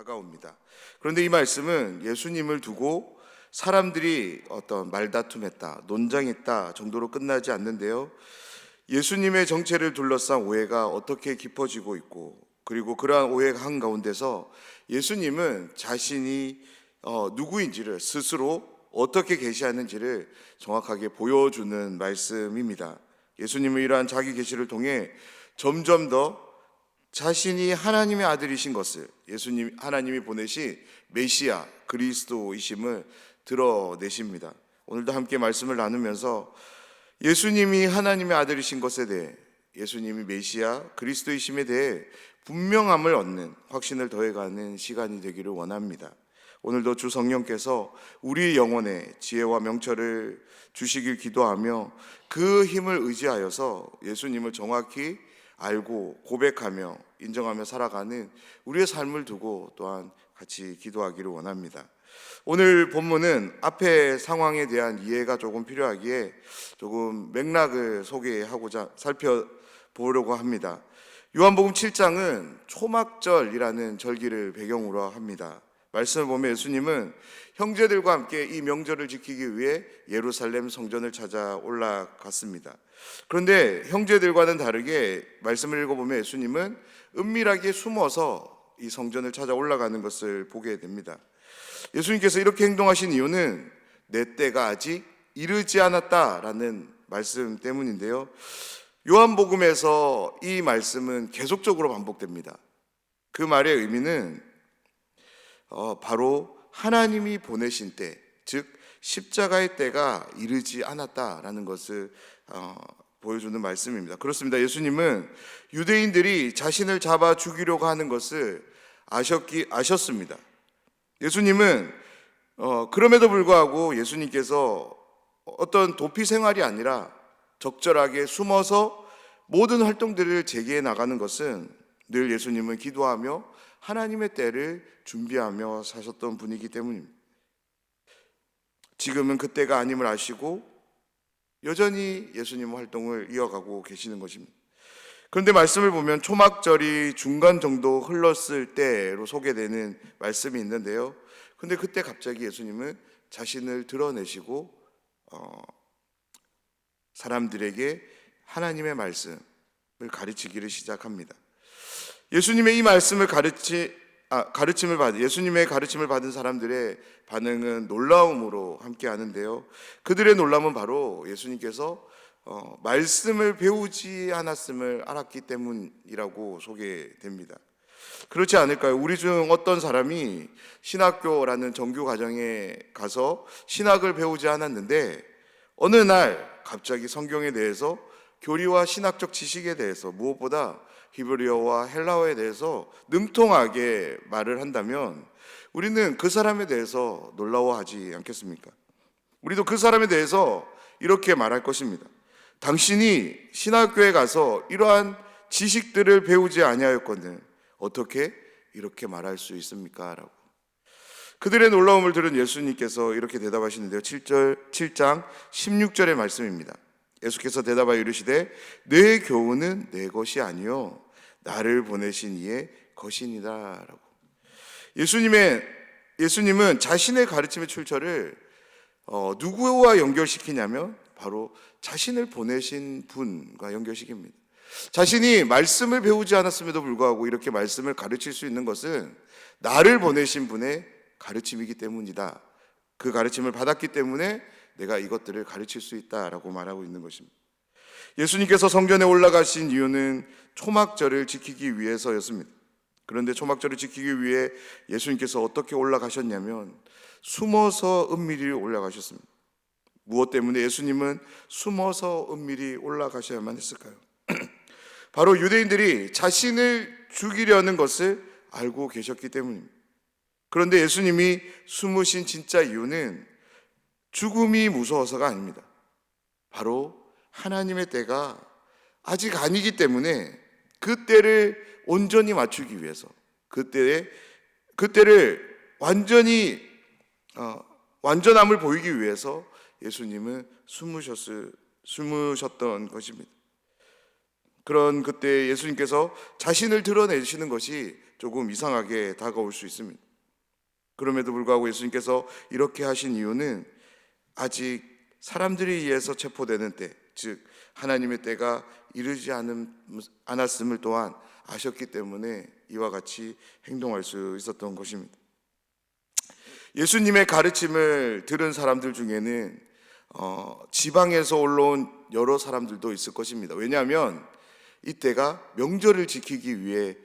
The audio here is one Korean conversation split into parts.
다가옵니다. 그런데 이 말씀은 예수님을 두고 사람들이 어떤 말다툼했다, 논쟁했다 정도로 끝나지 않는데요. 예수님의 정체를 둘러싼 오해가 어떻게 깊어지고 있고, 그리고 그러한 오해 한가운데서 예수님은 자신이 누구인지를 스스로 어떻게 계시하는지를 정확하게 보여주는 말씀입니다. 예수님은 이러한 자기 계시를 통해 점점 더 자신이 하나님의 아들이신 것을, 예수님 하나님이 보내신 메시아 그리스도이심을 드러내십니다. 오늘도 함께 말씀을 나누면서 예수님이 하나님의 아들이신 것에 대해, 예수님이 메시아 그리스도이심에 대해 분명함을 얻는, 확신을 더해가는 시간이 되기를 원합니다. 오늘도 주 성령께서 우리 영혼에 지혜와 명철을 주시길 기도하며 그 힘을 의지하여서 예수님을 정확히 알고 고백하며 인정하며 살아가는 우리의 삶을 두고 또한 같이 기도하기를 원합니다. 오늘 본문은 앞의 상황에 대한 이해가 조금 필요하기에 조금 맥락을 소개하고자 살펴보려고 합니다. 요한복음 7장은 초막절이라는 절기를 배경으로 합니다. 말씀을 보면 예수님은 형제들과 함께 이 명절을 지키기 위해 예루살렘 성전을 찾아 올라갔습니다. 그런데 형제들과는 다르게 말씀을 읽어보면 예수님은 은밀하게 숨어서 이 성전을 찾아 올라가는 것을 보게 됩니다. 예수님께서 이렇게 행동하신 이유는 내 때가 아직 이르지 않았다라는 말씀 때문인데요. 요한복음에서 이 말씀은 계속적으로 반복됩니다. 그 말의 의미는 바로 하나님이 보내신 때, 즉 십자가의 때가 이르지 않았다라는 것을 보여주는 말씀입니다. 그렇습니다. 예수님은 유대인들이 자신을 잡아 죽이려고 하는 것을 아셨습니다. 예수님은 그럼에도 불구하고 예수님께서 어떤 도피 생활이 아니라 적절하게 숨어서 모든 활동들을 재개해 나가는 것은 늘 예수님은 기도하며 하나님의 때를 준비하며 사셨던 분이기 때문입니다. 지금은 그때가 아님을 아시고 여전히 예수님 활동을 이어가고 계시는 것입니다. 그런데 말씀을 보면 초막절이 중간 정도 흘렀을 때로 소개되는 말씀이 있는데요. 그런데 그때 갑자기 예수님은 자신을 드러내시고 사람들에게 하나님의 말씀을 가르치기를 시작합니다. 예수님의 이 말씀을 예수님의 가르침을 받은 사람들의 반응은 놀라움으로 함께 하는데요. 그들의 놀람은 바로 예수님께서 말씀을 배우지 않았음을 알았기 때문이라고 소개됩니다. 그렇지 않을까요? 우리 중 어떤 사람이 신학교라는 정규 과정에 가서 신학을 배우지 않았는데 어느 날 갑자기 성경에 대해서, 교리와 신학적 지식에 대해서, 무엇보다 히브리어와 헬라어에 대해서 능통하게 말을 한다면 우리는 그 사람에 대해서 놀라워하지 않겠습니까? 우리도 그 사람에 대해서 이렇게 말할 것입니다. 당신이 신학교에 가서 이러한 지식들을 배우지 아니하였거든 어떻게 이렇게 말할 수 있습니까? 라고. 그들의 놀라움을 들은 예수님께서 이렇게 대답하시는데요. 7장 16절의 말씀입니다. 예수께서 대답하여 이르시되 내 교훈은 내 것이 아니요 나를 보내신 이의 것이니라 라고. 예수님은 자신의 가르침의 출처를 누구와 연결시키냐면 바로 자신을 보내신 분과 연결시킵니다. 자신이 말씀을 배우지 않았음에도 불구하고 이렇게 말씀을 가르칠 수 있는 것은 나를 보내신 분의 가르침이기 때문이다. 그 가르침을 받았기 때문에 내가 이것들을 가르칠 수 있다라고 말하고 있는 것입니다. 예수님께서 성전에 올라가신 이유는 초막절을 지키기 위해서였습니다. 그런데 초막절을 지키기 위해 예수님께서 어떻게 올라가셨냐면 숨어서 은밀히 올라가셨습니다. 무엇 때문에 예수님은 숨어서 은밀히 올라가셔야만 했을까요? 바로 유대인들이 자신을 죽이려는 것을 알고 계셨기 때문입니다. 그런데 예수님이 숨으신 진짜 이유는 죽음이 무서워서가 아닙니다. 바로 하나님의 때가 아직 아니기 때문에 그 때를 온전히 맞추기 위해서, 그때를 완전함을 보이기 위해서 예수님은 숨으셨던 것입니다. 그런 그때 예수님께서 자신을 드러내시는 것이 조금 이상하게 다가올 수 있습니다. 그럼에도 불구하고 예수님께서 이렇게 하신 이유는 아직 사람들에 의해서 체포되는 때, 즉 하나님의 때가 이르지 않았음을 또한 아셨기 때문에 이와 같이 행동할 수 있었던 것입니다. 예수님의 가르침을 들은 사람들 중에는 지방에서 올라온 여러 사람들도 있을 것입니다. 왜냐하면 이때가 명절을 지키기 위해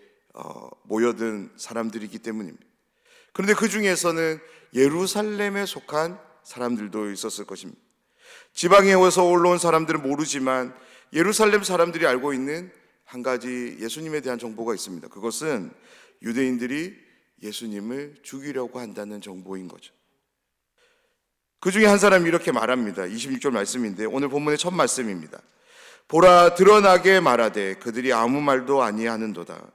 모여든 사람들이기 때문입니다. 그런데 그 중에서는 예루살렘에 속한 사람들도 있었을 것입니다. 지방에서 올라온 사람들은 모르지만 예루살렘 사람들이 알고 있는 한 가지 예수님에 대한 정보가 있습니다. 그것은 유대인들이 예수님을 죽이려고 한다는 정보인 거죠. 그 중에 한 사람이 이렇게 말합니다. 26절 말씀인데 오늘 본문의 첫 말씀입니다. 보라, 드러나게 말하되 그들이 아무 말도 아니하는도다.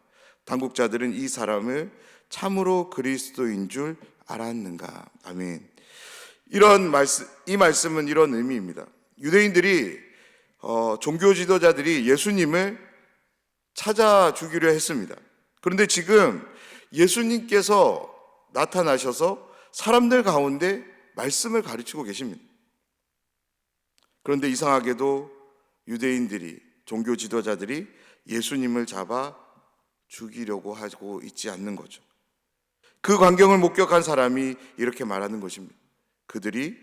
당국자들은 이 사람을 참으로 그리스도인 줄 알았는가. 아멘. 이 말씀은 이런 의미입니다. 유대인들이 종교 지도자들이 예수님을 찾아 죽이려 했습니다. 그런데 지금 예수님께서 나타나셔서 사람들 가운데 말씀을 가르치고 계십니다. 그런데 이상하게도 유대인들이, 종교 지도자들이 예수님을 잡아 죽이려고 하고 있지 않는 거죠. 그 광경을 목격한 사람이 이렇게 말하는 것입니다. 그들이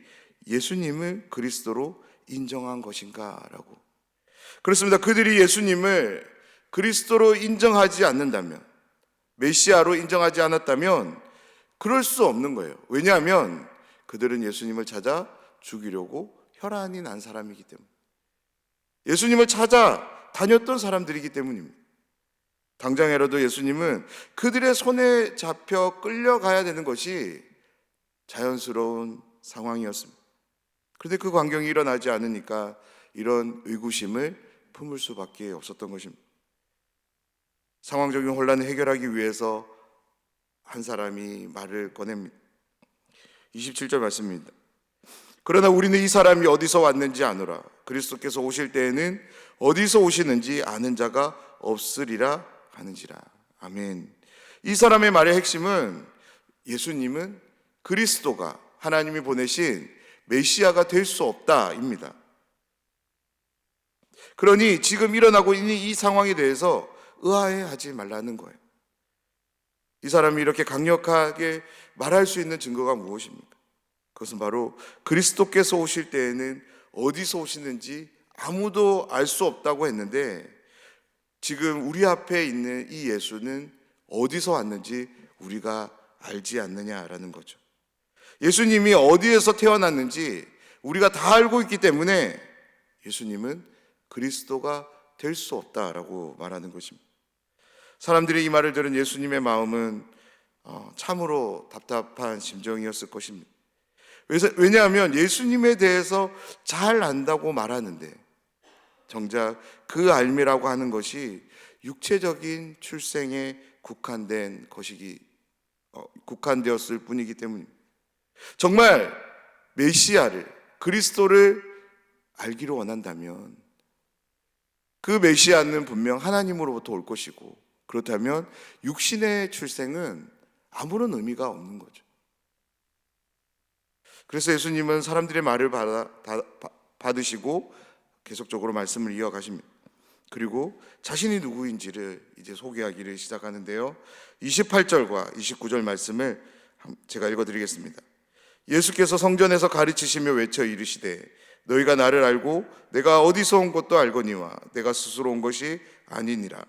예수님을 그리스도로 인정한 것인가? 라고. 그렇습니다. 그들이 예수님을 그리스도로 인정하지 않는다면, 메시아로 인정하지 않았다면 그럴 수 없는 거예요. 왜냐하면 그들은 예수님을 찾아 죽이려고 혈안이 난 사람이기 때문에, 예수님을 찾아 다녔던 사람들이기 때문입니다. 당장 헤로도 예수님은 그들의 손에 잡혀 끌려가야 되는 것이 자연스러운 상황이었습니다. 그런데 그 광경이 일어나지 않으니까 이런 의구심을 품을 수밖에 없었던 것입니다. 상황적인 혼란을 해결하기 위해서 한 사람이 말을 꺼냅니다. 27절 말씀입니다. 그러나 우리는 이 사람이 어디서 왔는지 아노라. 그리스도께서 오실 때에는 어디서 오시는지 아는 자가 없으리라 하는지라. 아멘. 이 사람의 말의 핵심은 예수님은 그리스도가 하나님이 보내신 메시아가 될 수 없다입니다. 그러니 지금 일어나고 있는 이 상황에 대해서 의아해하지 말라는 거예요. 이 사람이 이렇게 강력하게 말할 수 있는 증거가 무엇입니까? 그것은 바로 그리스도께서 오실 때에는 어디서 오시는지 아무도 알 수 없다고 했는데, 지금 우리 앞에 있는 이 예수는 어디서 왔는지 우리가 알지 않느냐라는 거죠. 예수님이 어디에서 태어났는지 우리가 다 알고 있기 때문에 예수님은 그리스도가 될 수 없다라고 말하는 것입니다. 사람들이 이 말을 들은 예수님의 마음은 참으로 답답한 심정이었을 것입니다. 왜냐하면 예수님에 대해서 잘 안다고 말하는데 정작 그 알미라고 하는 것이 육체적인 출생에 국한되었을 뿐이기 때문입니다. 정말 메시아를, 그리스도를 알기를 원한다면 그 메시아는 분명 하나님으로부터 올 것이고, 그렇다면 육신의 출생은 아무런 의미가 없는 거죠. 그래서 예수님은 사람들의 말을 받으시고 계속적으로 말씀을 이어가십니다. 그리고 자신이 누구인지를 이제 소개하기를 시작하는데요. 28절과 29절 말씀을 제가 읽어드리겠습니다. 예수께서 성전에서 가르치시며 외쳐 이르시되 너희가 나를 알고 내가 어디서 온 것도 알거니와 내가 스스로 온 것이 아니니라.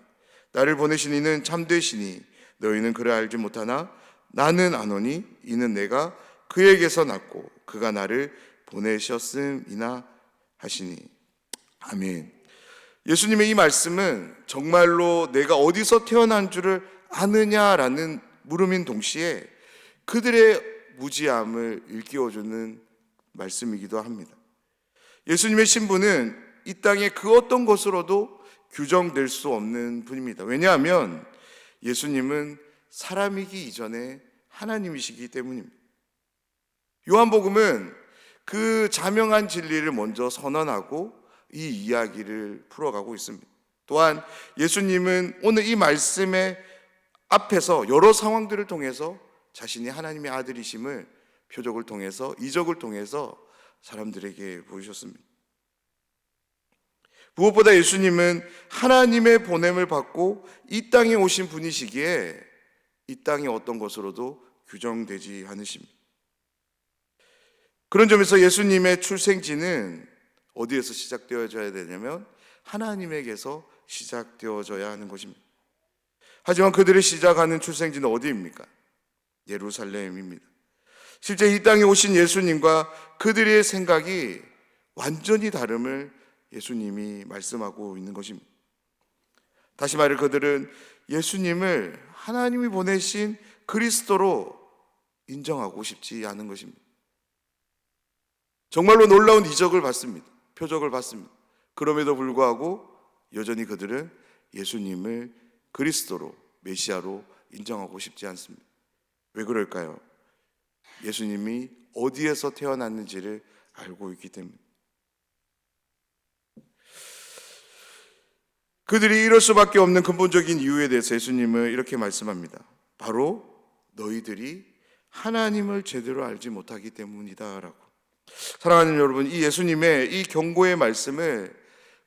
나를 보내신 이는 참되시니 너희는 그를 알지 못하나 나는 아노니 이는 내가 그에게서 났고 그가 나를 보내셨음이나 하시니. 아멘. 예수님의 이 말씀은 정말로 내가 어디서 태어난 줄을 아느냐라는 물음인 동시에 그들의 무지함을 일깨워주는 말씀이기도 합니다. 예수님의 신분은 이 땅의 그 어떤 것으로도 규정될 수 없는 분입니다. 왜냐하면 예수님은 사람이기 이전에 하나님이시기 때문입니다. 요한복음은 그 자명한 진리를 먼저 선언하고 이 이야기를 풀어가고 있습니다. 또한 예수님은 오늘 이 말씀의 앞에서 여러 상황들을 통해서 자신이 하나님의 아들이심을 표적을 통해서, 이적을 통해서 사람들에게 보이셨습니다. 무엇보다 예수님은 하나님의 보냄을 받고 이 땅에 오신 분이시기에 이 땅이 어떤 것으로도 규정되지 않으십니다. 그런 점에서 예수님의 출생지는 어디에서 시작되어져야 되냐면 하나님에게서 시작되어져야 하는 것입니다. 하지만 그들이 시작하는 출생지는 어디입니까? 예루살렘입니다. 실제 이 땅에 오신 예수님과 그들의 생각이 완전히 다름을 예수님이 말씀하고 있는 것입니다. 다시 말해 그들은 예수님을 하나님이 보내신 그리스도로 인정하고 싶지 않은 것입니다. 정말로 놀라운 이적을 받습니다. 표적을 받습니다. 그럼에도 불구하고 여전히 그들은 예수님을 그리스도로, 메시아로 인정하고 싶지 않습니다. 왜 그럴까요? 예수님이 어디에서 태어났는지를 알고 있기 때문입니다. 그들이 이럴 수밖에 없는 근본적인 이유에 대해서 예수님은 이렇게 말씀합니다. 바로 너희들이 하나님을 제대로 알지 못하기 때문이다 라고. 사랑하는 여러분, 이 예수님의 이 경고의 말씀을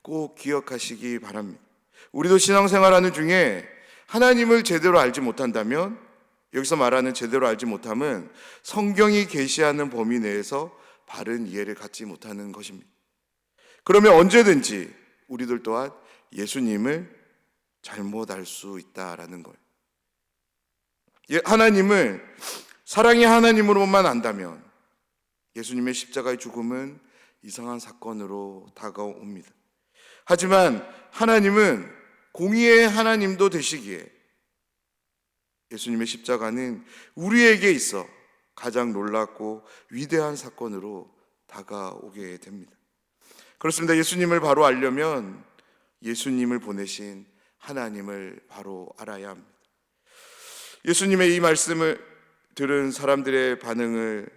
꼭 기억하시기 바랍니다. 우리도 신앙생활하는 중에 하나님을 제대로 알지 못한다면, 여기서 말하는 제대로 알지 못함은 성경이 계시하는 범위 내에서 바른 이해를 갖지 못하는 것입니다. 그러면 언제든지 우리들 또한 예수님을 잘못 알 수 있다라는 거예요. 하나님을 사랑의 하나님으로만 안다면 예수님의 십자가의 죽음은 이상한 사건으로 다가옵니다. 하지만 하나님은 공의의 하나님도 되시기에 예수님의 십자가는 우리에게 있어 가장 놀랍고 위대한 사건으로 다가오게 됩니다. 그렇습니다. 예수님을 바로 알려면 예수님을 보내신 하나님을 바로 알아야 합니다. 예수님의 이 말씀을 들은 사람들의 반응을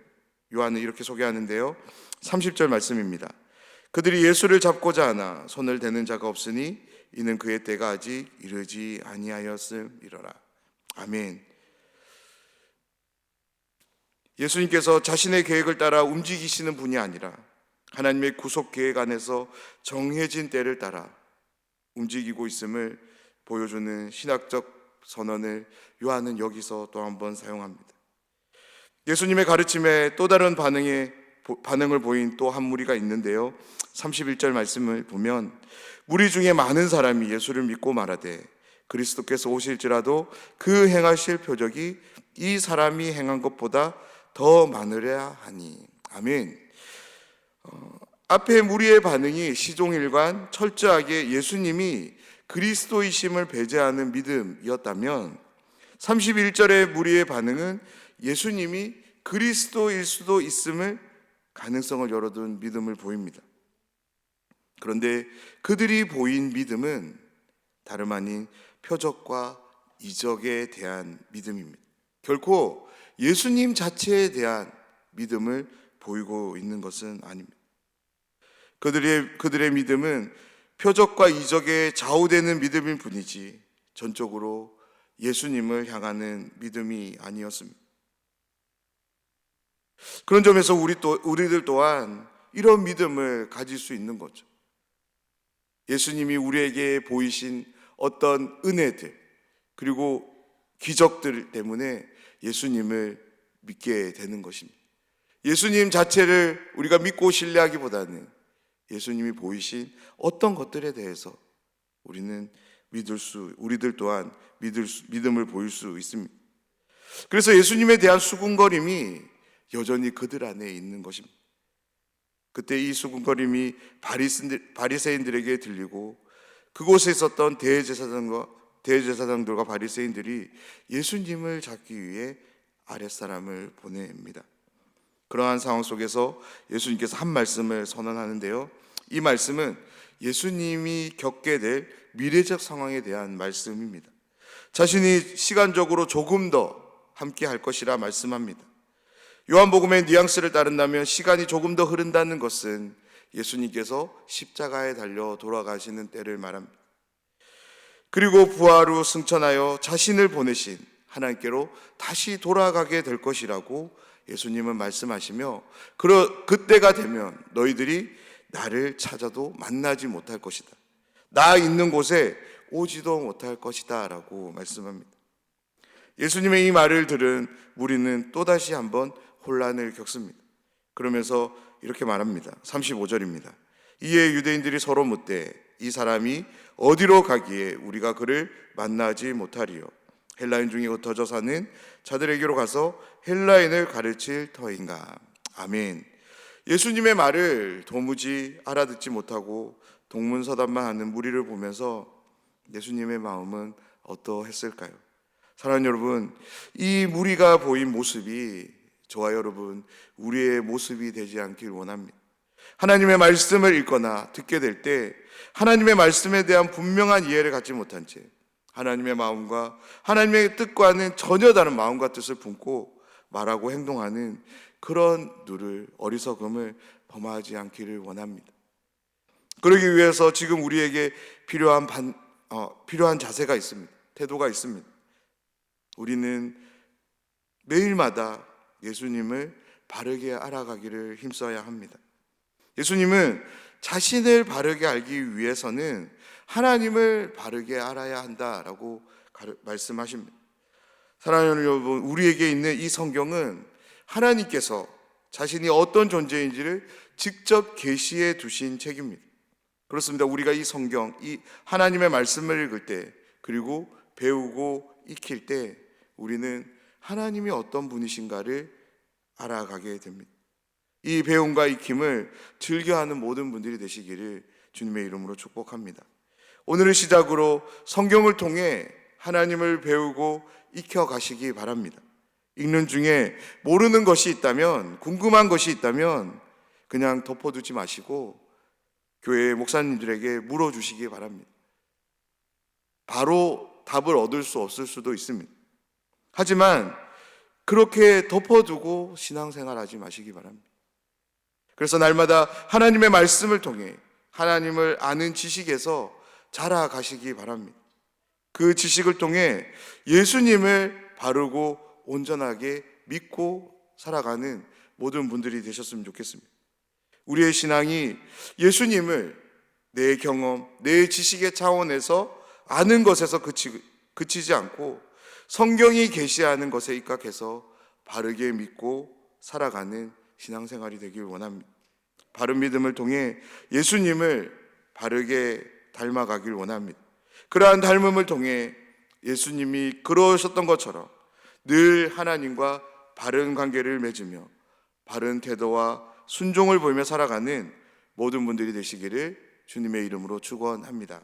요한은 이렇게 소개하는데요. 30절 말씀입니다. 그들이 예수를 잡고자 하나 손을 대는 자가 없으니 이는 그의 때가 아직 이르지 아니하였음이로라. 아멘. 예수님께서 자신의 계획을 따라 움직이시는 분이 아니라 하나님의 구속 계획 안에서 정해진 때를 따라 움직이고 있음을 보여주는 신학적 선언을 요한은 여기서 또 한 번 사용합니다. 예수님의 가르침에 또 다른 반응을 보인 또 한 무리가 있는데요. 31절 말씀을 보면 무리 중에 많은 사람이 예수를 믿고 말하되 그리스도께서 오실지라도 그 행하실 표적이 이 사람이 행한 것보다 더 많으랴 하니. 아멘. 앞에 무리의 반응이 시종일관 철저하게 예수님이 그리스도이심을 배제하는 믿음이었다면 31절의 무리의 반응은 예수님이 그리스도일 수도 있음을 가능성을 열어둔 믿음을 보입니다. 그런데 그들이 보인 믿음은 다름 아닌 표적과 이적에 대한 믿음입니다. 결코 예수님 자체에 대한 믿음을 보이고 있는 것은 아닙니다. 그들의 믿음은 표적과 이적에 좌우되는 믿음일 뿐이지 전적으로 예수님을 향하는 믿음이 아니었습니다. 그런 점에서 우리들 또한 이런 믿음을 가질 수 있는 거죠. 예수님이 우리에게 보이신 어떤 은혜들 그리고 기적들 때문에 예수님을 믿게 되는 것입니다. 예수님 자체를 우리가 믿고 신뢰하기보다는 예수님이 보이신 어떤 것들에 대해서 우리들 또한 믿음을 보일 수 있습니다. 그래서 예수님에 대한 수군거림이 여전히 그들 안에 있는 것입니다. 그때 이 수군거림이 바리새인들에게 들리고 그곳에 있었던 대제사장들과 바리새인들이 예수님을 잡기 위해 아랫사람을 보냅니다. 그러한 상황 속에서 예수님께서 한 말씀을 선언하는데요. 이 말씀은 예수님이 겪게 될 미래적 상황에 대한 말씀입니다. 자신이 시간적으로 조금 더 함께 할 것이라 말씀합니다. 요한복음의 뉘앙스를 따른다면 시간이 조금 더 흐른다는 것은 예수님께서 십자가에 달려 돌아가시는 때를 말합니다. 그리고 부활 후 승천하여 자신을 보내신 하나님께로 다시 돌아가게 될 것이라고 예수님은 말씀하시며, 그때가 되면 너희들이 나를 찾아도 만나지 못할 것이다. 나 있는 곳에 오지도 못할 것이다 라고 말씀합니다. 예수님의 이 말을 들은 우리는 또다시 한번 혼란을 겪습니다. 그러면서 이렇게 말합니다. 35절입니다. 이에 유대인들이 서로 묻되 이 사람이 어디로 가기에 우리가 그를 만나지 못하리요? 헬라인 중에 흩어져 사는 자들에게로 가서 헬라인을 가르칠 터인가? 아멘. 예수님의 말을 도무지 알아듣지 못하고 동문서답만 하는 무리를 보면서 예수님의 마음은 어떠했을까요? 사랑하는 여러분, 이 무리가 보인 모습이 저와 여러분 우리의 모습이 되지 않길 원합니다. 하나님의 말씀을 읽거나 듣게 될 때 하나님의 말씀에 대한 분명한 이해를 갖지 못한 채 하나님의 마음과 하나님의 뜻과는 전혀 다른 마음과 뜻을 품고 말하고 행동하는 그런 어리석음을 범하지 않기를 원합니다. 그러기 위해서 지금 우리에게 필요한 자세가 있습니다. 태도가 있습니다. 우리는 매일마다 예수님을 바르게 알아가기를 힘써야 합니다. 예수님은 자신을 바르게 알기 위해서는 하나님을 바르게 알아야 한다라고 말씀하십니다. 사랑하는 여러분, 우리에게 있는 이 성경은 하나님께서 자신이 어떤 존재인지를 직접 계시해 두신 책입니다. 그렇습니다. 우리가 이 성경, 이 하나님의 말씀을 읽을 때, 그리고 배우고 익힐 때 우리는 하나님이 어떤 분이신가를 알아가게 됩니다. 이 배움과 익힘을 즐겨하는 모든 분들이 되시기를 주님의 이름으로 축복합니다. 오늘을 시작으로 성경을 통해 하나님을 배우고 익혀가시기 바랍니다. 읽는 중에 모르는 것이 있다면, 궁금한 것이 있다면 그냥 덮어두지 마시고 교회 목사님들에게 물어주시기 바랍니다. 바로 답을 얻을 수 없을 수도 있습니다. 하지만 그렇게 덮어두고 신앙생활하지 마시기 바랍니다. 그래서 날마다 하나님의 말씀을 통해 하나님을 아는 지식에서 자라가시기 바랍니다. 그 지식을 통해 예수님을 바르고 온전하게 믿고 살아가는 모든 분들이 되셨으면 좋겠습니다. 우리의 신앙이 예수님을 내 경험, 내 지식의 차원에서 아는 것에서 그치지 않고 성경이 계시하는 것에 입각해서 바르게 믿고 살아가는 신앙생활이 되길 원합니다. 바른 믿음을 통해 예수님을 바르게 닮아가길 원합니다. 그러한 닮음을 통해 예수님이 그러셨던 것처럼 늘 하나님과 바른 관계를 맺으며 바른 태도와 순종을 보이며 살아가는 모든 분들이 되시기를 주님의 이름으로 축원합니다.